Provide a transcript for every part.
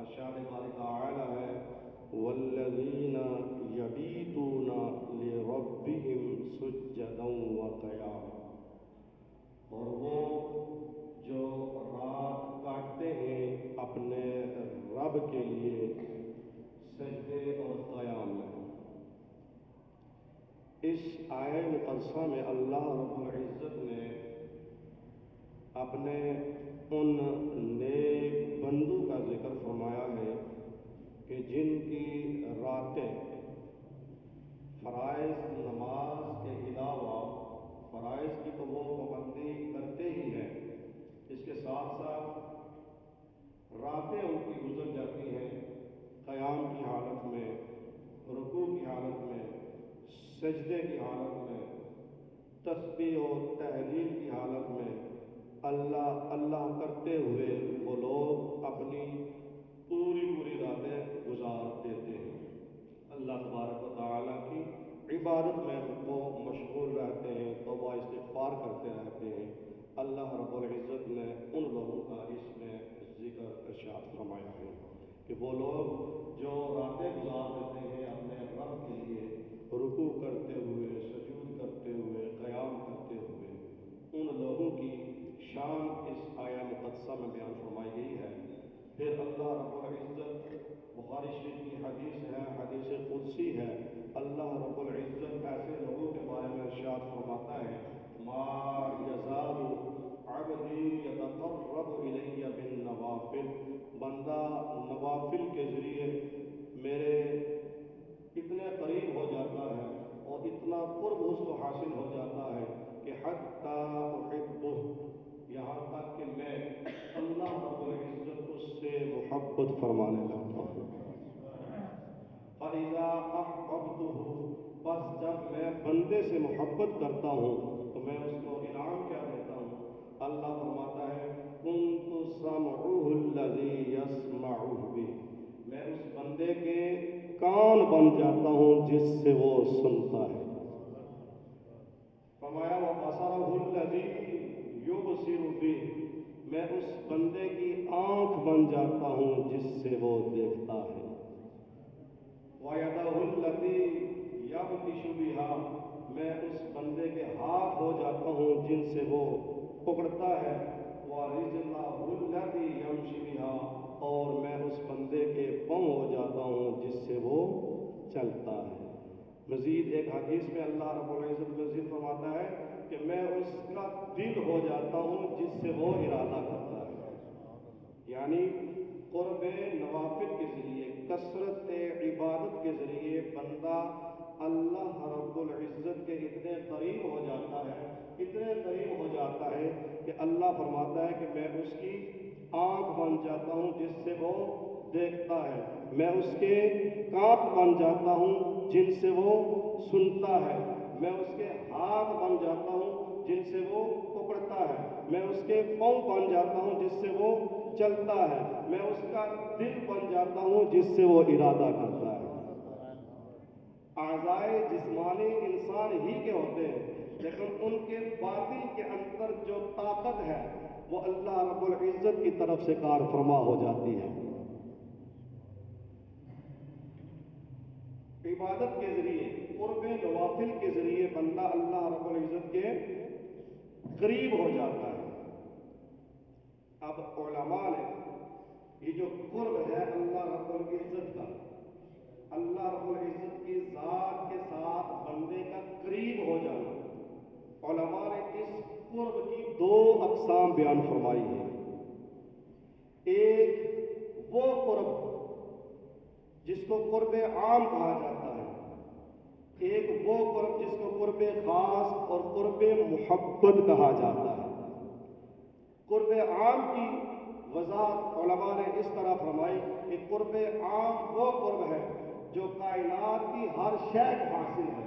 ارشاد باری تعالی ہے والذین یبیتون لربہم سجدا وقیاما، اور وہ جو رات کاٹتے ہیں اپنے رب کے لیے سجدے اور قیام میں۔ اس آیہ مقدسہ میں اللہ رب العزت نے اپنے ان نیک بندوں کا ذکر فرمایا ہے کہ جن کی راتیں فرائض نماز کے علاوہ، فرائض کی تو وہ پابندی کرتے ہی ہیں، اس کے ساتھ ساتھ راتیں ان کی گزر جاتی ہیں قیام کی حالت میں، رکوع کی حالت میں، سجدے کی حالت میں، تسبیح و تحلیل کی حالت میں اللہ اللہ کرتے ہوئے وہ لوگ اپنی پوری راتیں گزار دیتے ہیں، اللہ تبارک و تعالیٰ کی عبادت میں وہ مشغول رہتے ہیں، توبہ استغفار کرتے رہتے ہیں۔ اللہ رب العزت نے ان لوگوں کا اس میں ذکر ارشاد فرمایا ہے کہ وہ لوگ جو راتیں گزار دیتے ہیں اپنے رب کے لیے، رکوع کرتے ہوئے، سجود کرتے ہوئے، قیام کرتے ہوئے، ان لوگوں کی شان اس آیہ مقدسہ میں بیان فرمائی گئی ہے۔ پھر اللہ رب العزت بخاری شریف کی حدیث ہے، حدیث قدسی ہے، اللہ رب العزت ایسے لوگوں کے بارے میں ارشاد فرماتا ہے ما یزال عبدی یتقرب الی بالنوافل، بندہ نوافل کے ذریعے میرے اتنے قریب ہو جاتا ہے اور اتنا قرب اس کو حاصل ہو جاتا ہے کہ حتی احبہ، یہاں تک کہ میں اللہ رب العزت اس سے محبت فرمانے لگتا ہوں۔ فَإِذَا أَحْبَبْتُهُ، پس جب میں بندے سے محبت کرتا ہوں تو میں اس کو انعام کیا دیتا ہوں؟ اللہ فرماتا ہے كُنْتُ سَمْعُهُ الَّذِي يَسْمَعُ بِهِ، میں اس بندے کے کان بن جاتا ہوں جس سے وہ سنتا ہے۔ فرمایا وَبَصَرَهُ الَّذِي يُبْصِرُ بِهِ، میں اس بندے کی آنکھ بن جاتا ہوں جس سے وہ دیکھتا ہے۔ وَيَدَهُ الَّتِي يَبْطِشُ بِهَا، میں اس بندے کے ہاتھ ہو جاتا ہوں جن سے وہ پکڑتا ہے۔ وَرِجْلَهُ الَّتِي يَمْشِي بِهَا، اور میں اس بندے کے پاؤں ہو جاتا ہوں جس سے وہ چلتا ہے۔ مزید ایک حدیث میں اللہ رب العزت مزید فرماتا ہے کہ میں اس کا دل ہو جاتا ہوں جس سے وہ ارادہ کرتا ہے۔ یعنی قرب نوافل کے ذریعے، کثرت عبادت کے ذریعے بندہ اللہ رب العزت کے اتنے قریب ہو جاتا ہے، اتنے قریب ہو جاتا ہے کہ اللہ فرماتا ہے کہ میں اس کی آنکھ بن جاتا ہوں جس سے وہ دیکھتا ہے، میں اس کے کان بن جاتا ہوں جن سے وہ سنتا ہے، میں اس کے ہاتھ بن جاتا ہوں جن سے وہ پکڑتا ہے، میں اس کے پاؤں بن جاتا ہوں جس سے وہ چلتا ہے، میں اس کا دل بن جاتا ہوں جس سے وہ ارادہ کرتا ہے۔ اعضائے جسمانی انسان ہی کے ہوتے ہیں، لیکن ان کے باطن کے اندر جو طاقت ہے وہ اللہ رب العزت کی طرف سے کار فرما ہو جاتی ہے۔ عبادت کے ذریعے، قرب نوافل کے ذریعے بندہ اللہ رب العزت کے قریب ہو جاتا ہے۔ اب علماء نے یہ جو قرب ہے اللہ رب العزت کا، اللہ رب العزت کی ذات کے ساتھ بندے کا قریب ہو جانا، علماء نے اس قرب کی دو اقسام بیان فرمائی ہیں۔ ایک وہ قرب جس کو قرب عام کہا جاتا ہے، ایک وہ قرب جس کو قرب خاص اور قرب محبت کہا جاتا ہے۔ قرب عام کی وضاحت علماء نے اس طرح فرمائی کہ قرب عام وہ قرب ہے جو کائنات کی ہر شے کو حاصل ہے،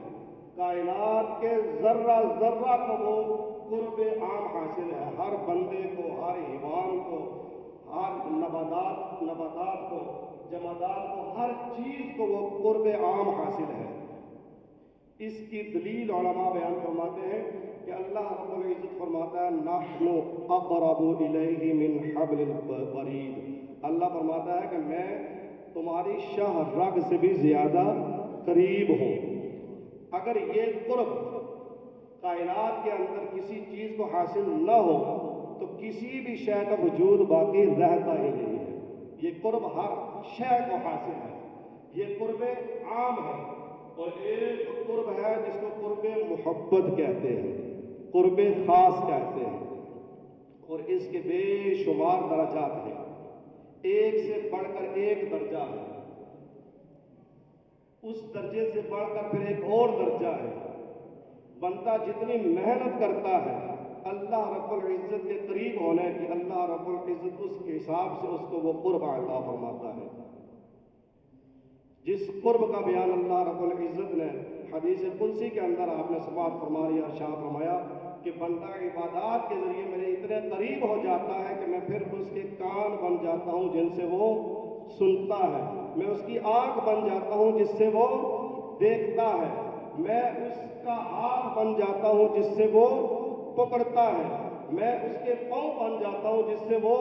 کائنات کے ذرہ ذرہ کو وہ قرب عام حاصل ہے، ہر بندے کو، ہر حیوان کو، ہر نباتات کو، جمادات کو، ہر چیز کو وہ قرب عام حاصل ہے۔ اس کی دلیل علماء بیان فرماتے ہیں کہ اللہ رب العزت فرماتا ہے نحن اقرب الیہ من حبل الورید، اللہ فرماتا ہے کہ میں تمہاری شاہ رگ سے بھی زیادہ قریب ہوں۔ اگر یہ قرب کائنات کے اندر کسی چیز کو حاصل نہ ہو تو کسی بھی شے کا وجود باقی رہتا ہی نہیں ہے۔ یہ قرب ہر شے کو حاصل ہے، یہ قرب عام ہے، اور ایک قرب ہے جس کو قرب محبت کہتے ہیں، قرب خاص کہتے ہیں، اور اس کے بے شمار درجات ہیں، ایک سے بڑھ کر ایک درجہ ہے، اس درجے سے بڑھ کر پھر ایک اور درجہ ہے۔ بندہ جتنی محنت کرتا ہے اللہ رب العزت کے قریب ہونے کی، اللہ رب العزت اس کے حساب سے اس کو وہ قرب عطا فرماتا ہے۔ جس قرب کا بیان اللہ رب العزت نے حدیث قدسی کے اندر آپ نے سماعت فرمائی، ارشاد فرمایا کہ بندہ عبادات کے ذریعے میرے اتنے قریب ہو جاتا ہے کہ میں پھر اس کے کان بن جاتا ہوں جن سے وہ سنتا ہے، میں اس کی آنکھ بن جاتا ہوں جس سے وہ دیکھتا ہے، میں اس کا ہاتھ بن جاتا ہوں جس سے وہ پکڑتا ہے، میں اس کے پاؤں بن جاتا ہوں جس سے وہ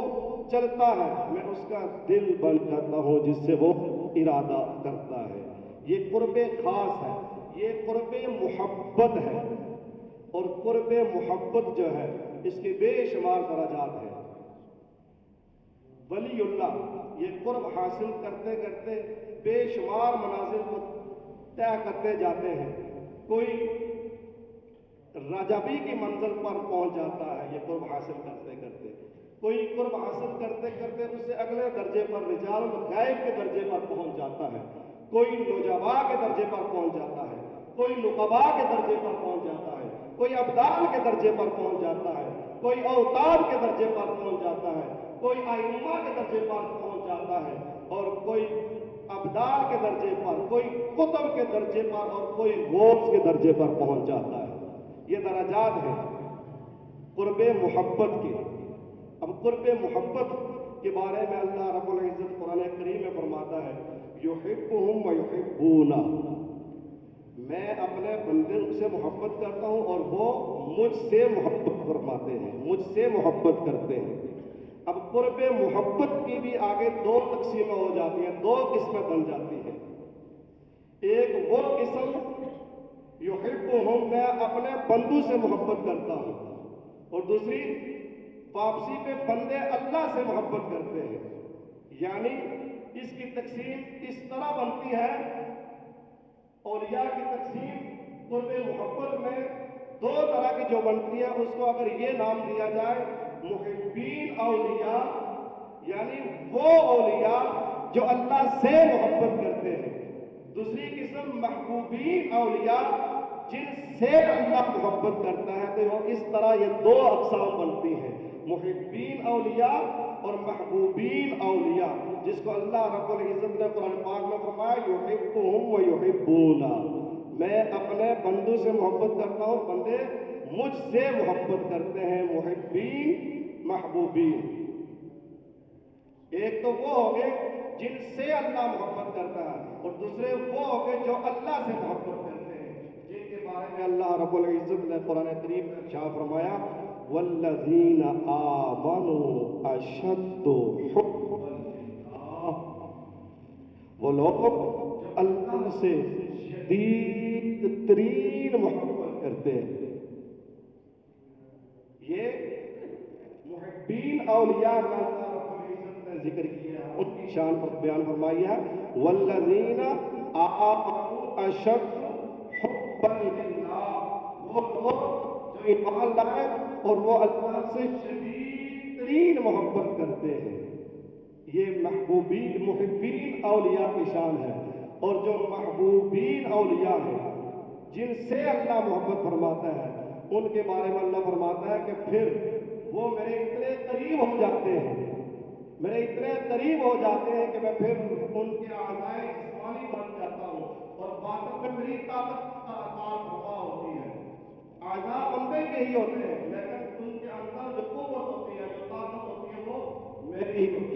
چلتا ہے، میں اس کا دل بن جاتا ہوں جس سے وہ ارادہ کرتا ہے۔ یہ قرب خاص ہے، یہ قرب محبت ہے، اور قرب محبت جو ہے اس کے بے شمار درجات ہیں۔ ولی اللہ یہ قرب حاصل کرتے کرتے بے شمار منازل کو طے کرتے جاتے ہیں۔ کوئی رجبی کی منزل پر پہنچ جاتا ہے یہ قرب حاصل کرتے کرتے، کوئی قرب حاصل کرتے کرتے اس سے اگلے درجے پر رجال الغیب کے درجے پر پہنچ جاتا ہے، کوئی نجبا کے درجے پر پہنچ جاتا ہے، کوئی نقبا کے درجے پر پہنچ جاتا ہے، کوئی ابدال کے درجے پر پہنچ جاتا ہے، کوئی اوتاد کے درجے پر پہنچ جاتا ہے، کوئی ائمہ کے درجے پر پہنچ جاتا ہے، اور کوئی ابدال کے درجے پر، کوئی قطب کے درجے پر، اور کوئی غوث کے درجے پر پہنچ جاتا ہے۔ یہ درجات ہیں قرب محبت کے۔ اب قرب محبت کے بارے میں اللہ رب العزت قرآن کریم میں فرماتا ہے یحبہم ویحبونہ، میں اپنے بندے سے محبت کرتا ہوں اور وہ مجھ سے محبت فرماتے ہیں، مجھ سے محبت کرتے ہیں۔ اب قرب محبت کی بھی آگے دو تقسیمیں ہو جاتی ہیں، دو قسمیں بن جاتی ہیں۔ ایک وہ قسم یحبہم، میں اپنے بندوں سے محبت کرتا ہوں، اور دوسری واپسی پہ بندے اللہ سے محبت کرتے ہیں۔ یعنی اس کی تقسیم اس طرح بنتی ہے، اولیاء کی تقسیم قرب محبت میں دو طرح کی جو بنتی ہے اس کو اگر یہ نام دیا جائے محبین اولیاء، یعنی وہ اولیاء جو اللہ سے محبت کرتے ہیں، دوسری قسم محبوبین اولیاء جن سے اللہ محبت کرتا ہے۔ تو وہ اس طرح یہ دو اقسام بنتی ہیں، محبین اولیاء اور محبوبین اولیاء، جس کو اللہ رب العزت نے قرآن پاک میں فرمایا یحبہم ویحبونہ، میں اپنے بندوں سے محبت کرتا ہوں، بندے مجھ سے محبت کرتے ہیں، محبین محبوبین۔ ایک تو وہ ہو گئے جن سے اللہ محبت کرتا ہے، اور دوسرے وہ ہو گئے جو اللہ سے محبت کرتے ہیں، جن کے بارے میں اللہ رب العزت نے قرآن کریم میں ارشاد فرمایا والذین آمنوا اشد حبا للہ، وہ لوگ جو اللہ سے شدید ترین محبت کرتے ہیں۔ یہ محبین اولیاء کا اللہ رب العزت نے ذکر کیا ہے، ان کی شان پر بیان فرمائی ہے والذین آمنوا اشد حبا للہ، وہ لوگ جو ایمان لائے اور وہ اللہ سے شدید ترین محبت کرتے ہیں۔ یہ محبوبین محبین اولیاء کی شان ہے، اور جو محبوبین اولیاء ہیں جن سے اللہ محبت فرماتا ہے ان کے بارے میں اللہ فرماتا ہے کہ پھر وہ میرے اتنے قریب ہو جاتے ہیں، میرے اتنے قریب ہو جاتے ہیں کہ میں پھر ان کے اعضائے جسمانی بن جاتا ہوں، اور باطن میں میری طاقت کا اثار فرما ہوتی ہے۔ اعضاء بندے کے ہی ہوتے ہیں لیکن ان کے اندر جو قوت ہوتی ہے، جو طاقت ہوتی ہے وہ میری ہی ہوتی ہے۔